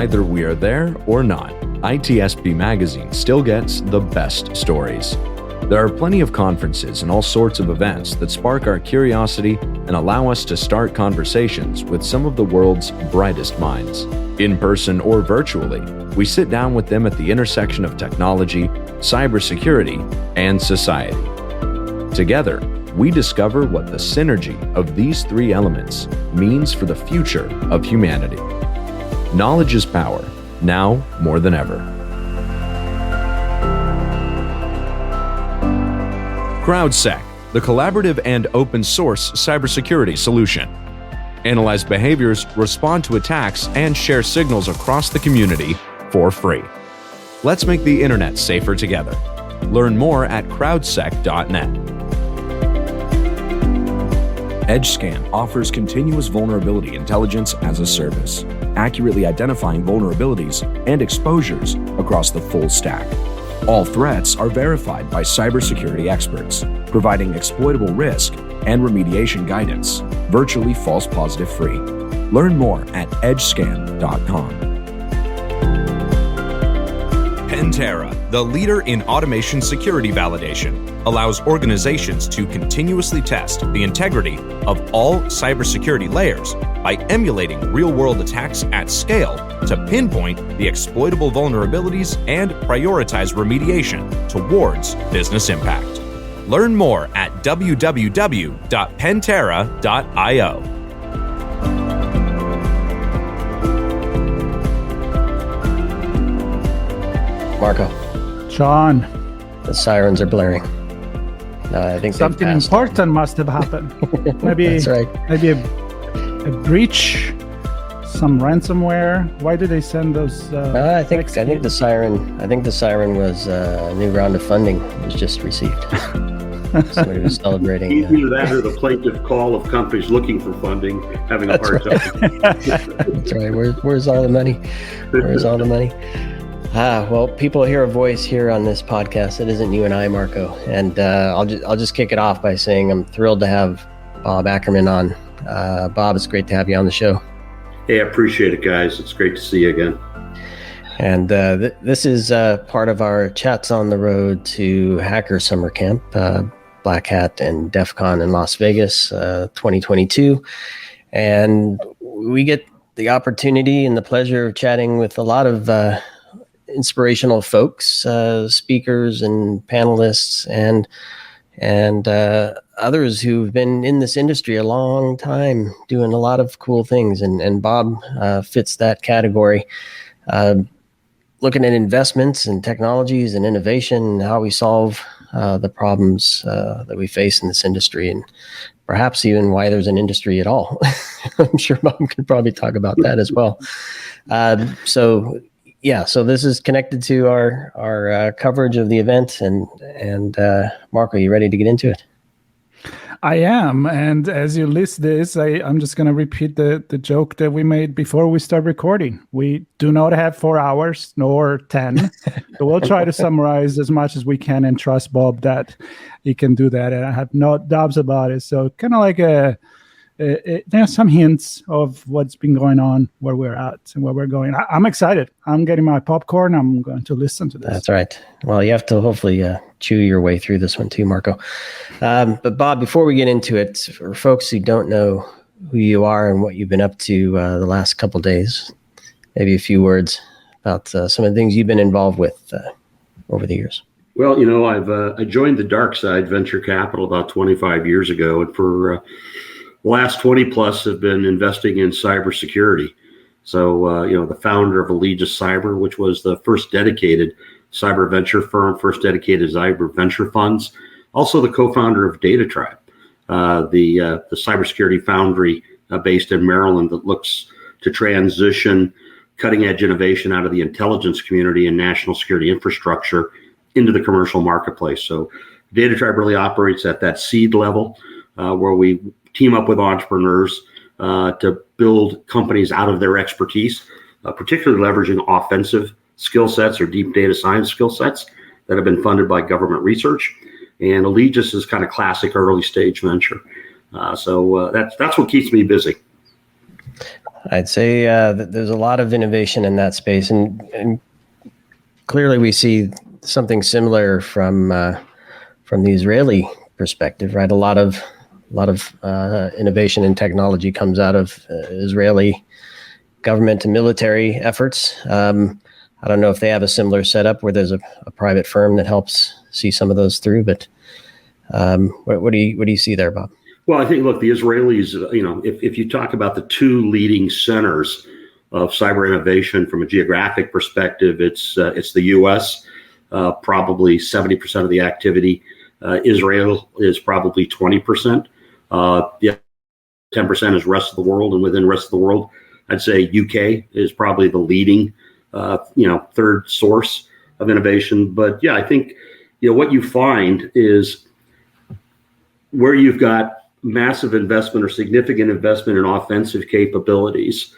Either we are there or not, ITSP Magazine still gets the best stories. There are plenty of conferences and all sorts of events that spark our curiosity and allow us to start conversations with some of the world's brightest minds. In person or virtually, we sit down with them at the intersection of technology, cybersecurity, and society. Together, we discover what the synergy of these three elements means for the future of humanity. Knowledge is power, now more than ever. CrowdSec, the collaborative and open source cybersecurity solution. Analyze behaviors, respond to attacks, and share signals across the community for free. Let's make the internet safer together. Learn more at crowdsec.net. EdgeScan offers continuous vulnerability intelligence as a service, accurately identifying vulnerabilities and exposures across the full stack. All threats are verified by cybersecurity experts, providing exploitable risk and remediation guidance, virtually false positive free. Learn more at edgescan.com. Pantera, the leader in automation security validation, allows organizations to continuously test the integrity of all cybersecurity layers by emulating real-world attacks at scale to pinpoint the exploitable vulnerabilities and prioritize remediation towards business impact. Learn more at www.pantera.io. Marco. John. The sirens are blaring. I think something important must have happened. Maybe that's right. Maybe a breach, some ransomware. Why did they send those? I think the siren was a new round of funding was just received. Somebody was celebrating. Either that or the plaintiff call of companies looking for funding, having a hard time. That's right. Where's all the money? Where's all the money? Well, people hear a voice here on this podcast. It isn't you and I, Marco. And I'll just kick it off by saying I'm thrilled to have Bob Ackerman on. Bob, it's great to have you on the show. Hey, I appreciate it, guys. It's great to see you again. And this is part of our Chats on the Road to Hacker Summer Camp, BlackHat and DEF CON in Las Vegas 2022. And we get the opportunity and the pleasure of chatting with a lot of inspirational folks, speakers and panelists, and others who've been in this industry a long time doing a lot of cool things. And Bob fits that category, looking at investments and technologies and innovation and how we solve the problems that we face in this industry, and perhaps even why there's an industry at all. I'm sure Bob could probably talk about that as well. So this is connected to our coverage of the event, and Marco, you ready to get into it? I am, and as you list this, I'm just going to repeat the joke that we made before we start recording. We do not have 4 hours, nor 10, so we'll try to summarize as much as we can and trust Bob that he can do that, and I have no doubts about it. So kind of like there's some hints of what's been going on, where we're at, and where we're going. I'm excited. I'm getting my popcorn. I'm going to listen to this. That's right. Well, you have to hopefully chew your way through this one too, Marco. But Bob, before we get into it, for folks who don't know who you are and what you've been up to the last couple of days, maybe a few words about some of the things you've been involved with over the years. Well, I joined the dark side, venture capital, about 25 years ago, and for the last 20 plus have been investing in cybersecurity. So, the founder of AllegisCyber, which was the first dedicated cyber venture firm, first dedicated cyber venture funds. Also the co-founder of DataTribe, the cybersecurity foundry based in Maryland that looks to transition cutting edge innovation out of the intelligence community and national security infrastructure into the commercial marketplace. So DataTribe really operates at that seed level where we team up with entrepreneurs to build companies out of their expertise, particularly leveraging offensive skill sets or deep data science skill sets that have been funded by government research. And Allegis is kind of classic early stage venture. So that's what keeps me busy. I'd say that there's a lot of innovation in that space, and clearly we see something similar from the Israeli perspective, right? A lot of innovation and technology comes out of Israeli government and military efforts. I don't know if they have a similar setup where there's a private firm that helps see some of those through, but what do you see there, Bob? Well, I think, look, the Israelis, if you talk about the two leading centers of cyber innovation from a geographic perspective, it's the U.S., probably 70% of the activity. Israel is probably 20%. 10% is rest of the world, and within the rest of the world, I'd say UK is probably the leading, third source of innovation. But yeah, I think, what you find is where you've got massive investment or significant investment in offensive capabilities,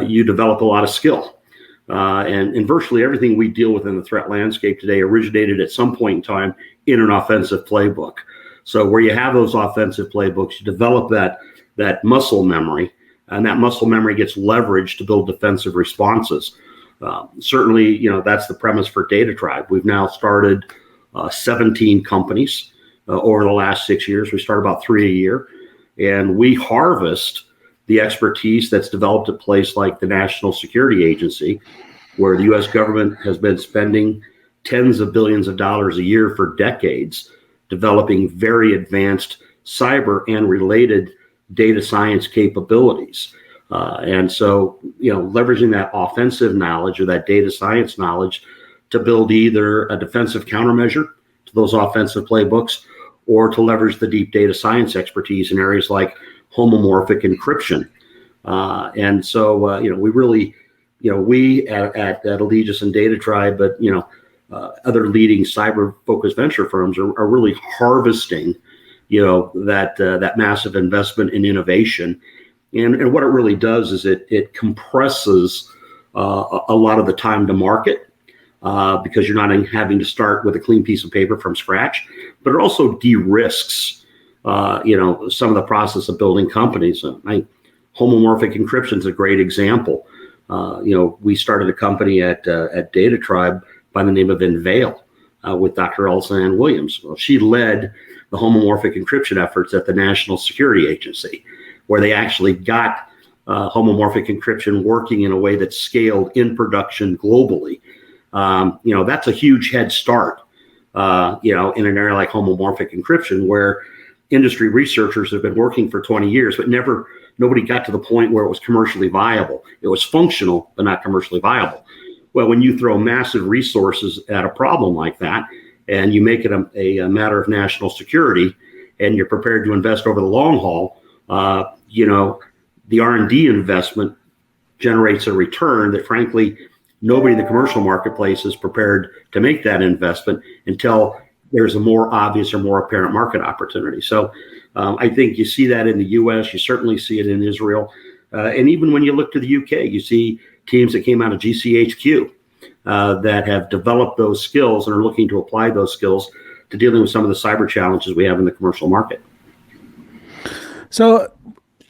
you develop a lot of skill. And virtually everything we deal with in the threat landscape today originated at some point in time in an offensive playbook. So where you have those offensive playbooks, you develop that muscle memory, and that muscle memory gets leveraged to build defensive responses. Certainly, that's the premise for DataTribe. We've now started 17 companies over the last 6 years. We start about 3 a year, and we harvest the expertise that's developed at places like the National Security Agency, where the U.S. government has been spending tens of billions of dollars a year for decades, developing very advanced cyber and related data science capabilities. And so, leveraging that offensive knowledge or that data science knowledge to build either a defensive countermeasure to those offensive playbooks, or to leverage the deep data science expertise in areas like homomorphic encryption. And so, we really, we at Allegis and DataTribe, but, other leading cyber-focused venture firms are really harvesting, that massive investment in innovation. And what it really does is it compresses a lot of the time to market, because you're not having to start with a clean piece of paper from scratch, but it also de-risks, some of the process of building companies. Homomorphic encryption is a great example. We started a company at DataTribe by the name of Inveil with Dr. Elsa Williams. Well, she led the homomorphic encryption efforts at the National Security Agency, where they actually got homomorphic encryption working in a way that scaled in production globally. That's a huge head start, in an area like homomorphic encryption, where industry researchers have been working for 20 years, but nobody got to the point where it was commercially viable. It was functional, but not commercially viable. Well, when you throw massive resources at a problem like that, and you make it a matter of national security, and you're prepared to invest over the long haul, the R&D investment generates a return that, frankly, nobody in the commercial marketplace is prepared to make that investment until there's a more obvious or more apparent market opportunity. So I think you see that in the U.S., you certainly see it in Israel. And even when you look to the UK, you see teams that came out of GCHQ that have developed those skills and are looking to apply those skills to dealing with some of the cyber challenges we have in the commercial market. So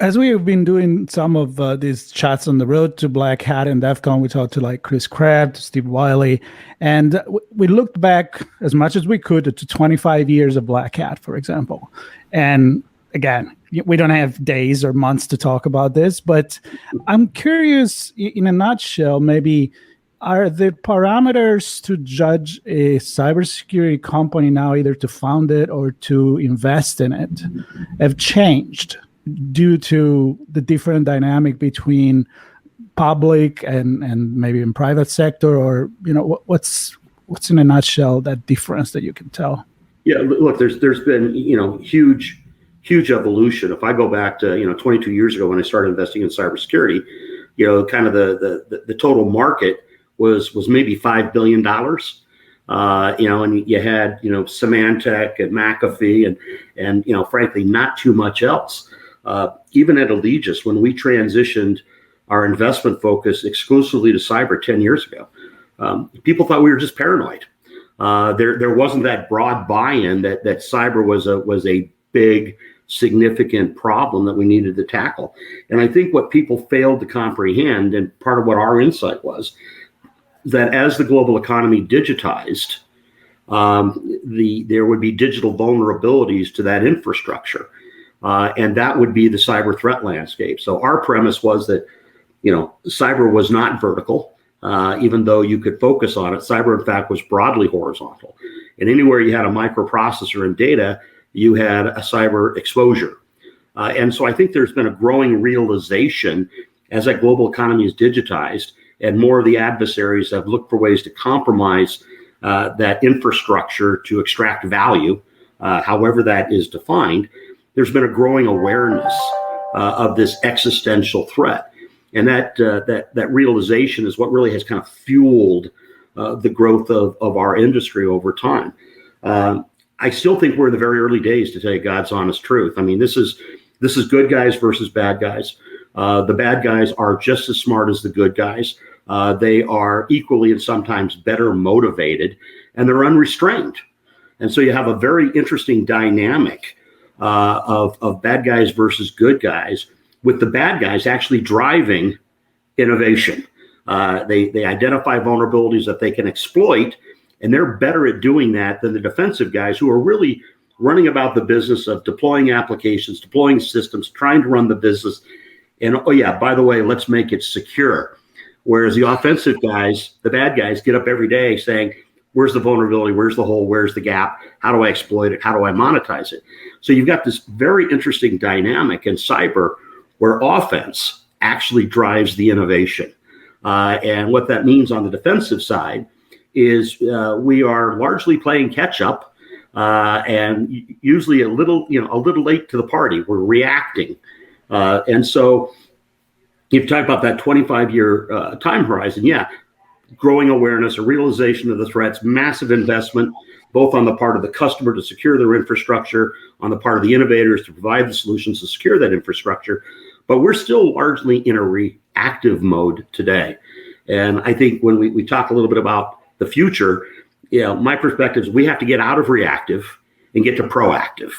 as we have been doing some of these chats on the road to BlackHat and DEF CON, we talked to like Chris Crabb, to Steve Wiley, and we looked back as much as we could to 25 years of BlackHat, for example. And again, we don't have days or months to talk about this, but I'm curious, in a nutshell, maybe, are the parameters to judge a cybersecurity company now, either to found it or to invest in it, have changed due to the different dynamic between public and maybe in private sector? Or what's in a nutshell that difference that you can tell? Yeah, look, there's been huge evolution. If I go back to 22 years ago when I started investing in cybersecurity, kind of the total market was maybe $5 billion. And you had Symantec and McAfee and frankly not too much else. Even at Allegis, when we transitioned our investment focus exclusively to cyber 10 years ago, people thought we were just paranoid. There wasn't that broad buy-in that cyber was a big significant problem that we needed to tackle. And I think what people failed to comprehend, and part of what our insight was, that as the global economy digitized, there would be digital vulnerabilities to that infrastructure. And that would be the cyber threat landscape. So our premise was that, cyber was not vertical, even though you could focus on it. Cyber, in fact, was broadly horizontal. And anywhere you had a microprocessor and data, you had a cyber exposure. And so I think there's been a growing realization as that global economy is digitized and more of the adversaries have looked for ways to compromise that infrastructure to extract value, however that is defined. There's been a growing awareness of this existential threat. And that realization is what really has kind of fueled the growth of our industry over time. I still think we're in the very early days, to tell you God's honest truth. I mean, this is good guys versus bad guys. The bad guys are just as smart as the good guys. They are equally and sometimes better motivated, and they're unrestrained. And so you have a very interesting dynamic of bad guys versus good guys, with the bad guys actually driving innovation. They identify vulnerabilities that they can exploit, and they're better at doing that than the defensive guys, who are really running about the business of deploying applications, deploying systems, trying to run the business. And, oh yeah, by the way, let's make it secure. Whereas the offensive guys, the bad guys, get up every day saying, where's the vulnerability? Where's the hole? Where's the gap? How do I exploit it? How do I monetize it? So you've got this very interesting dynamic in cyber where offense actually drives the innovation. And what that means on the defensive side is we are largely playing catch up and usually a little late to the party. We're reacting. And so you've talked about that 25-year time horizon. Yeah, growing awareness, a realization of the threats, massive investment, both on the part of the customer to secure their infrastructure, on the part of the innovators to provide the solutions to secure that infrastructure. But we're still largely in a reactive mode today. And I think when we talk a little bit about the future, my perspective is we have to get out of reactive and get to proactive.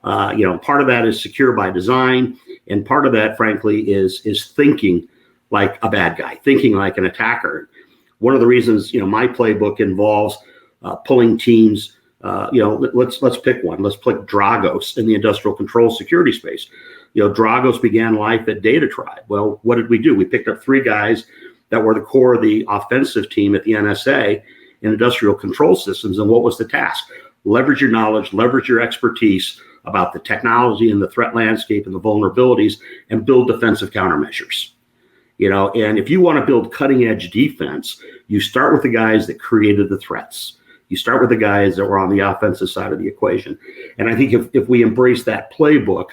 Part of that is secure by design. And part of that, frankly, is thinking like a bad guy, thinking like an attacker. One of the reasons, my playbook involves pulling teams. Let's pick one. Let's pick Dragos in the industrial control security space. Dragos began life at Data Tribe. Well, what did we do? We picked up 3 guys that were the core of the offensive team at the NSA in industrial control systems. And what was the task? Leverage your knowledge, leverage your expertise about the technology and the threat landscape and the vulnerabilities, and build defensive countermeasures. And if you want to build cutting edge defense, you start with the guys that created the threats. You start with the guys that were on the offensive side of the equation. And I think if we embrace that playbook,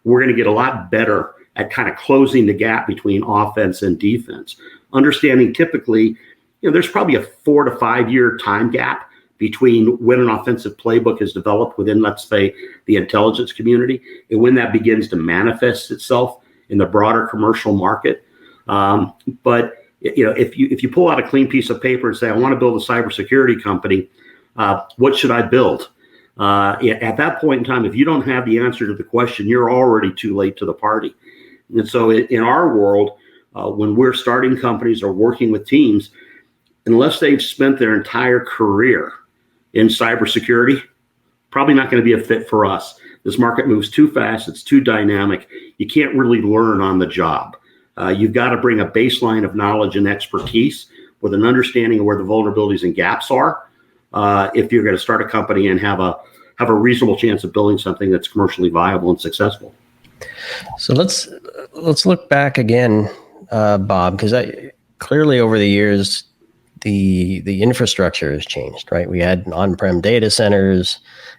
we're going to get a lot better at kind of closing the gap between offense and defense. Understanding typically, there's probably a 4 to 5 year time gap between when an offensive playbook is developed within, let's say, the intelligence community, and when that begins to manifest itself in the broader commercial market. But if you pull out a clean piece of paper and say, I want to build a cybersecurity company, what should I build? At that point in time, if you don't have the answer to the question, you're already too late to the party. And so in our world, when we're starting companies or working with teams, unless they've spent their entire career in cybersecurity, probably not going to be a fit for us. This market moves too fast. It's too dynamic. You can't really learn on the job. You've got to bring a baseline of knowledge and expertise with an understanding of where the vulnerabilities and gaps are if you're going to start a company and have a reasonable chance of building something that's commercially viable and successful. So let's look back again, Bob, because clearly over the years, the infrastructure has changed, right? We had on-prem data centers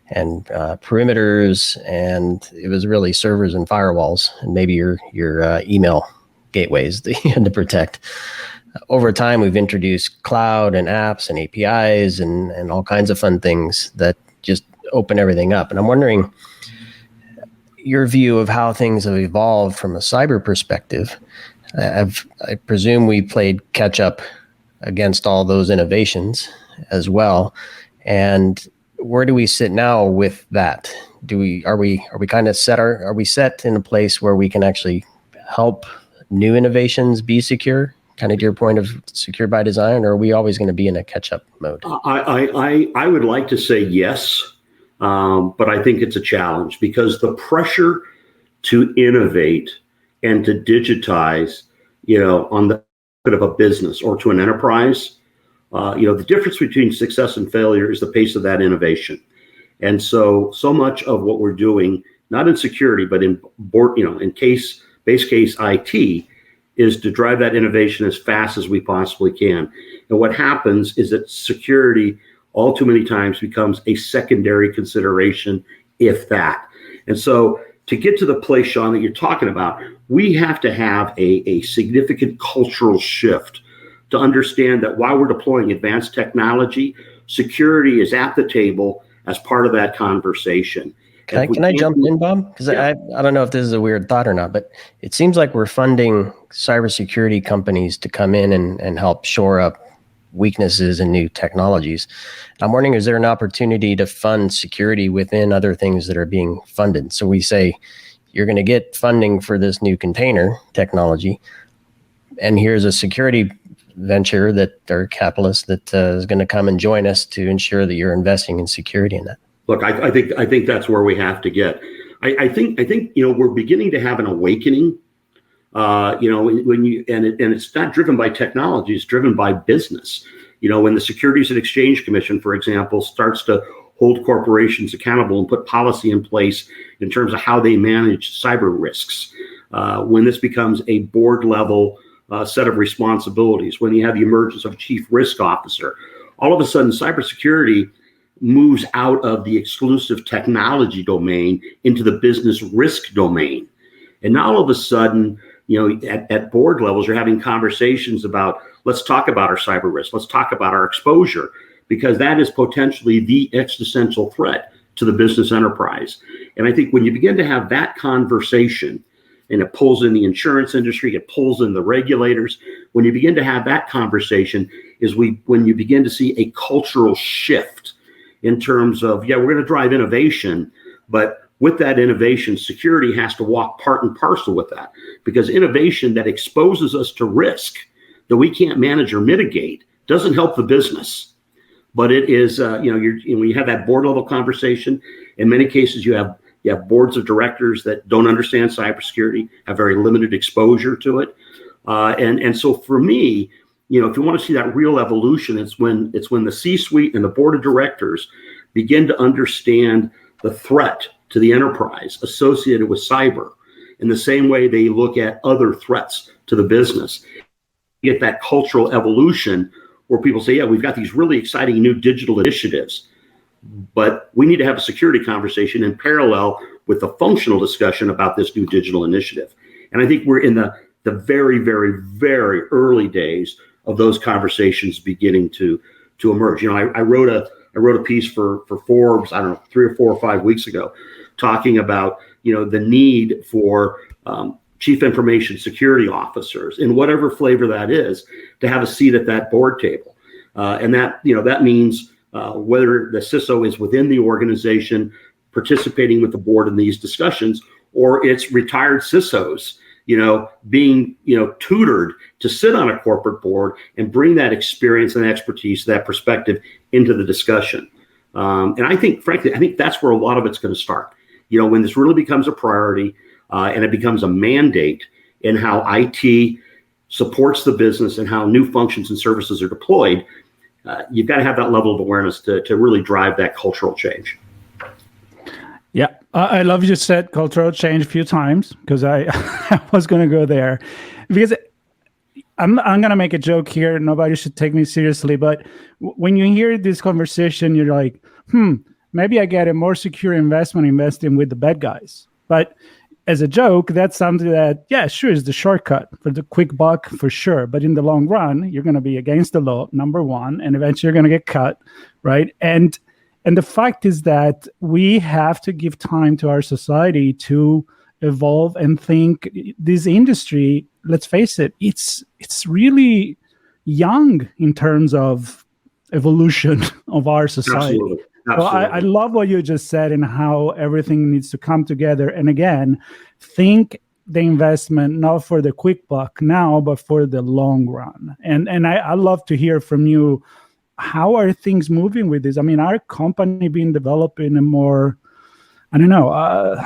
and perimeters, and it was really servers and firewalls, and maybe your email gateways that you had to protect. Over time, we've introduced cloud and apps and APIs and all kinds of fun things that just open everything up. And I'm wondering your view of how things have evolved from a cyber perspective. I presume we played catch up against all those innovations as well. And where do we sit now with that? are we kind of are we set in a place where we can actually help new innovations be secure? Kind of to your point of secure by design, or are we always going to be in a catch-up mode? I would like to say yes, but I think it's a challenge because the pressure to innovate and to digitize, on the of a business or to an enterprise, the difference between success and failure is the pace of that innovation. And so much of what we're doing, not in security, but in base case IT, is to drive that innovation as fast as we possibly can. And what happens is that security all too many times becomes a secondary consideration, if that. And so to get to the place, Sean, that you're talking about, we have to have a significant cultural shift to understand that while we're deploying advanced technology, security is at the table as part of that conversation. Can I jump in, Bob? Because I don't know if this is a weird thought or not, but it seems like we're funding cybersecurity companies to come in and help shore up weaknesses in new technologies. I'm wondering, is there an opportunity to fund security within other things that are being funded? So we say, you're going to get funding for this new container technology, and here's a security venture or capitalist that is going to come and join us to ensure that you're investing in security in that. Look, I think that's where we have to get. I think we're beginning to have an awakening. It's not driven by technology; it's driven by business. When the Securities and Exchange Commission, for example, starts to hold corporations accountable and put policy in place in terms of how they manage cyber risks, when this becomes a board level set of responsibilities, when you have the emergence of a chief risk officer, all of a sudden cybersecurity moves out of the exclusive technology domain into the business risk domain. And now all of a sudden, at board levels, you're having conversations about, let's talk about our cyber risk. Let's talk about our exposure, because that is potentially the existential threat to the business enterprise. And I think when you begin to have that conversation, and it pulls in the insurance industry, it pulls in the regulators, when you begin to have that conversation is when you begin to see a cultural shift in terms of, we're going to drive innovation, but with that innovation, security has to walk part and parcel with that, because innovation that exposes us to risk that we can't manage or mitigate doesn't help the business. But it is, when you have that board level conversation, in many cases you have boards of directors that don't understand cybersecurity, have very limited exposure to it, and so for me, if you want to see that real evolution, it's when the C-suite and the board of directors begin to understand the threat to the enterprise associated with cyber in the same way they look at other threats to the business. You get that cultural evolution where people say, we've got these really exciting new digital initiatives, but we need to have a security conversation in parallel with the functional discussion about this new digital initiative. And I think we're in the very, very, very early days of those conversations beginning to emerge. I wrote a piece for Forbes, 3 or 4 or 5 weeks ago, talking about the need for chief information security officers, in whatever flavor that is, to have a seat at that board table, and that means whether the CISO is within the organization participating with the board in these discussions, or it's retired CISOs being tutored to sit on a corporate board and bring that experience and expertise, that perspective into the discussion. And I think, frankly, that's where a lot of it's going to start. When this really becomes a priority and it becomes a mandate in how IT supports the business and how new functions and services are deployed, you've got to have that level of awareness to really drive that cultural change. Yeah, I love you said cultural change a few times, because I was going to go there, because I'm going to make a joke here. Nobody should take me seriously, but when you hear this conversation, you're like, maybe I get a more secure investment investing with the bad guys. But as a joke, that's something that, sure, is the shortcut for the quick buck, for sure. But in the long run, you're going to be against the law, number one, and eventually you're going to get cut, right? And the fact is that we have to give time to our society to evolve and think. This industry, let's face it, it's really young in terms of evolution of our society. Absolutely. Well, I love what you just said and how everything needs to come together. And again, think the investment not for the quick buck now, but for the long run. And I love to hear from you. How are things moving with this? I mean, our company being developed in a more, I don't know,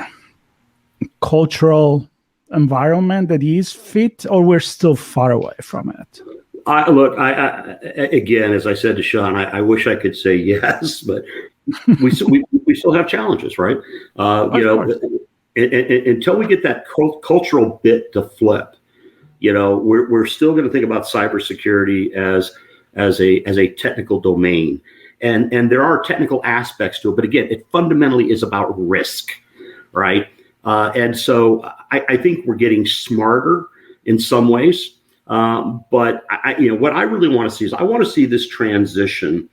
cultural environment that is fit, or we're still far away from it? Again, as I said to Sean, I wish I could say yes, but we still have challenges, right? Until we get that cultural bit to flip, we're still going to think about cybersecurity as a technical domain, and there are technical aspects to it, but again, it fundamentally is about risk, right? And so I think we're getting smarter in some ways. But what I really want to see is I want to see this transition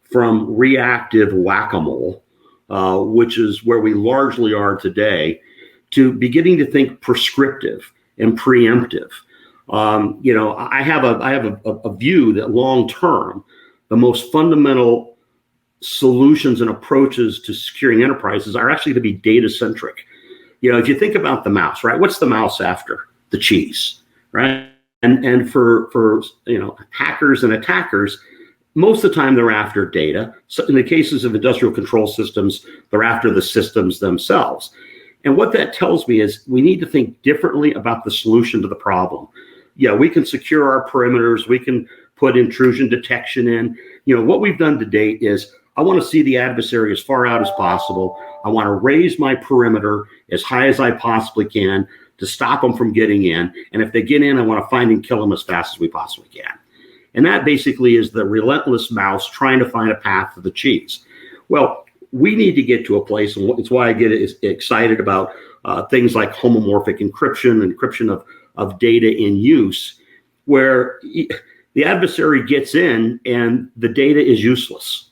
from reactive whack-a-mole, which is where we largely are today, to beginning to think prescriptive and preemptive. I have a view that long term, the most fundamental solutions and approaches to securing enterprises are actually to be data centric. If you think about the mouse, right? What's the mouse after? The cheese, right? And for hackers and attackers, most of the time they're after data. So in the cases of industrial control systems, they're after the systems themselves. And what that tells me is we need to think differently about the solution to the problem. Yeah, we can secure our perimeters. We can put intrusion detection in. What we've done to date is I want to see the adversary as far out as possible. I want to raise my perimeter as high as I possibly can to stop them from getting in. And if they get in, I want to find and kill them as fast as we possibly can. And that basically is the relentless mouse trying to find a path to the cheese. Well, we need to get to a place, and it's why I get excited about things like homomorphic encryption of data in use, where the adversary gets in and the data is useless.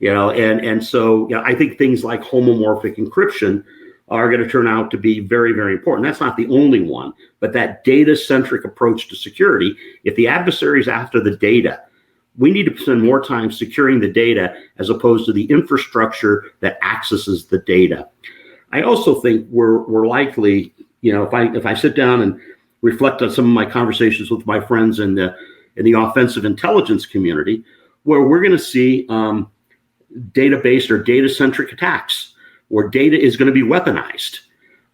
So I think things like homomorphic encryption are going to turn out to be very, very important. That's not the only one, but that data-centric approach to security, if the adversary is after the data, we need to spend more time securing the data as opposed to the infrastructure that accesses the data. I also think we're likely, if I sit down and reflect on some of my conversations with my friends in the offensive intelligence community, where we're going to see data-based or data-centric attacks, where data is going to be weaponized,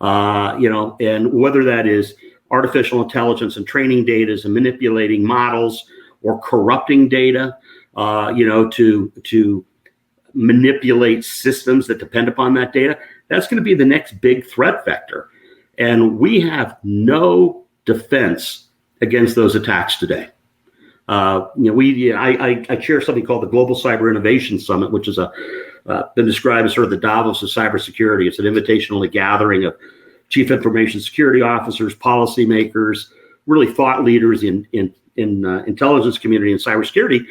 and whether that is artificial intelligence and training data and manipulating models or corrupting data, to manipulate systems that depend upon that data, that's going to be the next big threat vector. And we have no defense against those attacks today. I chair something called the Global Cyber Innovation Summit, which is been described as sort of the Davos of cybersecurity. It's an invitational gathering of chief information security officers, policymakers, really thought leaders in intelligence community and cybersecurity.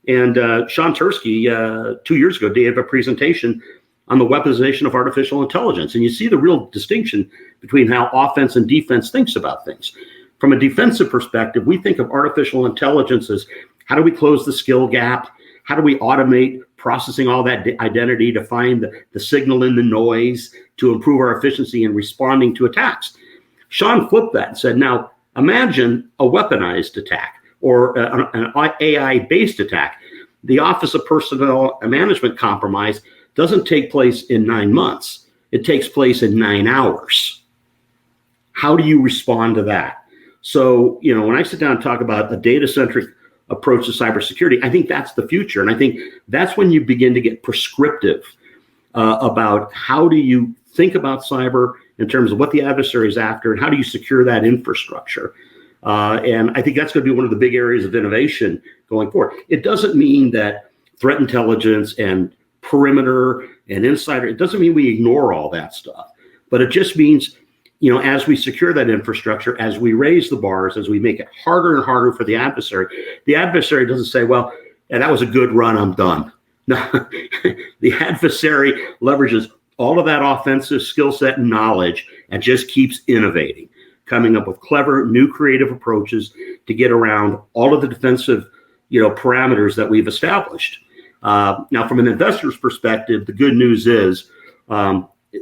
And Sean Tursky, 2 years ago, gave a presentation on the weaponization of artificial intelligence. And you see the real distinction between how offense and defense thinks about things. From a defensive perspective, we think of artificial intelligence as how do we close the skill gap? How do we automate processing all that identity to find the signal in the noise to improve our efficiency in responding to attacks? Sean flipped that and said, now imagine a weaponized attack or an AI-based attack. The Office of Personnel Management compromise doesn't take place in 9 months. It takes place in 9 hours. How do you respond to that? So, when I sit down and talk about a data-centric approach to cybersecurity, I think that's the future. And I think that's when you begin to get prescriptive about how do you think about cyber in terms of what the adversary is after and how do you secure that infrastructure. And I think that's going to be one of the big areas of innovation going forward. It doesn't mean that threat intelligence and perimeter and insider, it doesn't mean we ignore all that stuff, but it just means, as we secure that infrastructure, as we raise the bars, as we make it harder and harder for the adversary doesn't say, well, yeah, that was a good run, I'm done. No, the adversary leverages all of that offensive skill set and knowledge and just keeps innovating, coming up with clever, new creative approaches to get around all of the defensive, parameters that we've established. Now, from an investor's perspective, the good news is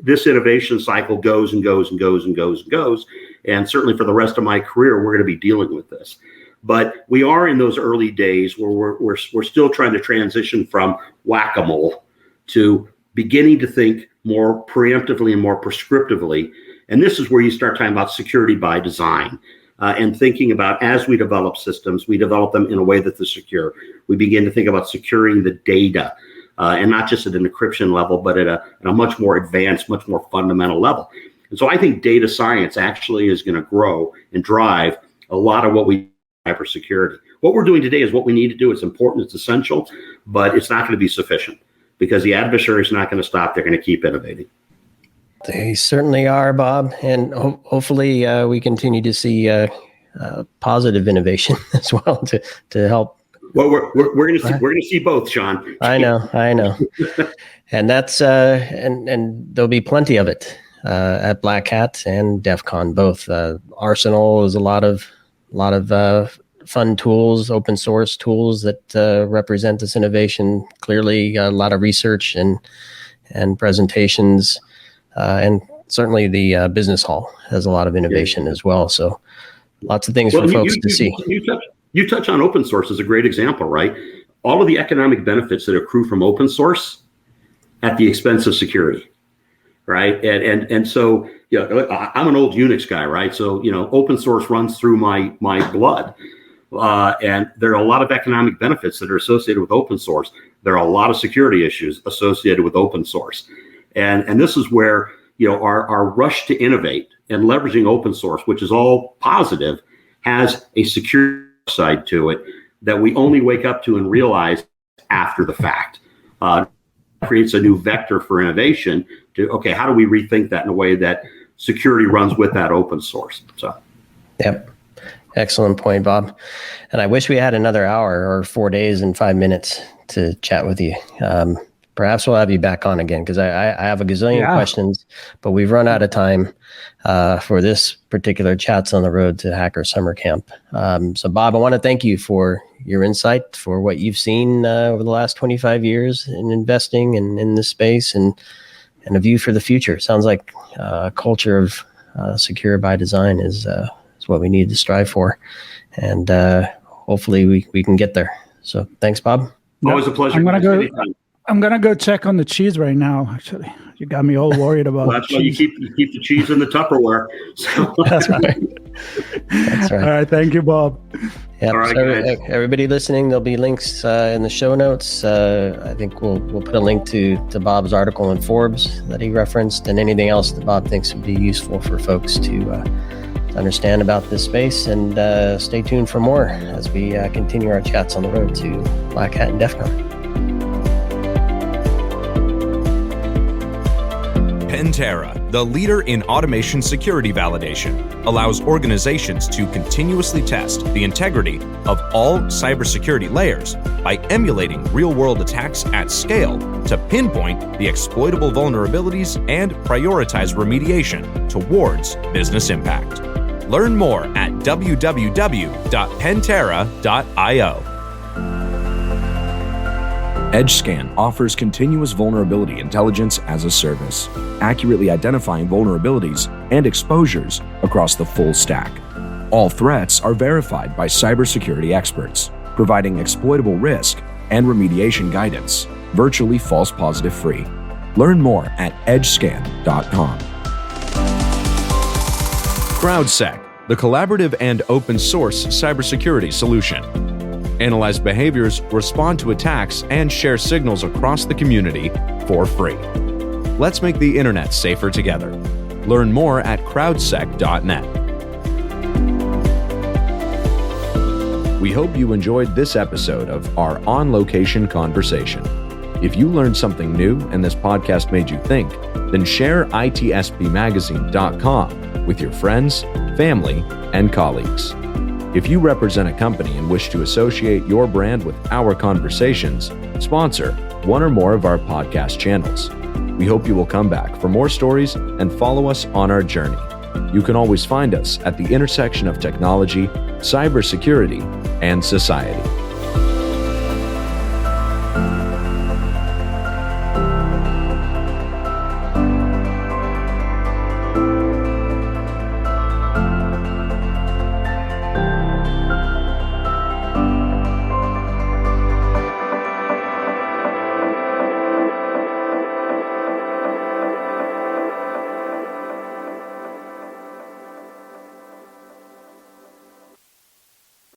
this innovation cycle goes and goes and goes and goes and goes. And certainly for the rest of my career, we're going to be dealing with this. But we are in those early days where we're still trying to transition from whack-a-mole to beginning to think more preemptively and more prescriptively. And this is where you start talking about security by design and thinking about, as we develop systems, we develop them in a way that they're secure. We begin to think about securing the data and not just at an encryption level, but at a much more advanced, much more fundamental level. And so I think data science actually is going to grow and drive a lot of what we do in cybersecurity. What we're doing today is what we need to do. It's important, it's essential, but it's not going to be sufficient because the adversary is not going to stop. They're going to keep innovating. They certainly are, Bob, and hopefully we continue to see positive innovation as well to help. Well, we're going to see both, Sean. I know, and that's and there'll be plenty of it at BlackHat and DEF CON both. Arsenal is a lot of fun tools, open source tools that represent this innovation. Clearly, a lot of research and presentations, and certainly the business hall has a lot of innovation as well. So, lots of things for folks to see. You touch on open source as a great example, right? All of the economic benefits that accrue from open source at the expense of security, right? And so, I'm an old Unix guy, right? So, open source runs through my blood. And there are a lot of economic benefits that are associated with open source. There are a lot of security issues associated with open source. And this is where, our rush to innovate and leveraging open source, which is all positive, has a security side to it that we only wake up to and realize after the fact. Creates a new vector for innovation to, how do we rethink that in a way that security runs with that open source? So, yep. Excellent point, Bob. And I wish we had another hour or 4 days and 5 minutes to chat with you. Perhaps we'll have you back on again because I have a gazillion questions, but we've run out of time for this particular Chats on the Road to Hacker Summer Camp. So, Bob, I want to thank you for your insight, for what you've seen over the last 25 years in investing and in this space and a view for the future. Sounds like a culture of secure by design is what we need to strive for. And hopefully we can get there. So thanks, Bob. Always a pleasure. I'm gonna go check on the cheese right now. Actually, you got me all worried about. Well, that's why you keep the cheese in the Tupperware. So. That's right. That's right. All right, thank you, Bob. Yep. All right, so guys. Everybody listening, there'll be links in the show notes. I think we'll put a link to Bob's article in Forbes that he referenced, and anything else that Bob thinks would be useful for folks to understand about this space. And stay tuned for more as we continue our chats on the road to BlackHat and DEF CON. Pantera, the leader in automation security validation, allows organizations to continuously test the integrity of all cybersecurity layers by emulating real-world attacks at scale to pinpoint the exploitable vulnerabilities and prioritize remediation towards business impact. Learn more at www.pantera.io. EdgeScan offers continuous vulnerability intelligence as a service, accurately identifying vulnerabilities and exposures across the full stack. All threats are verified by cybersecurity experts, providing exploitable risk and remediation guidance, virtually false positive free. Learn more at edgescan.com. CrowdSec, the collaborative and open source cybersecurity solution. Analyze behaviors, respond to attacks, and share signals across the community for free. Let's make the internet safer together. Learn more at crowdsec.net. We hope you enjoyed this episode of our on-location conversation. If you learned something new and this podcast made you think, then share itspmagazine.com with your friends, family, and colleagues. If you represent a company and wish to associate your brand with our conversations, sponsor one or more of our podcast channels. We hope you will come back for more stories and follow us on our journey. You can always find us at the intersection of technology, cybersecurity, and society.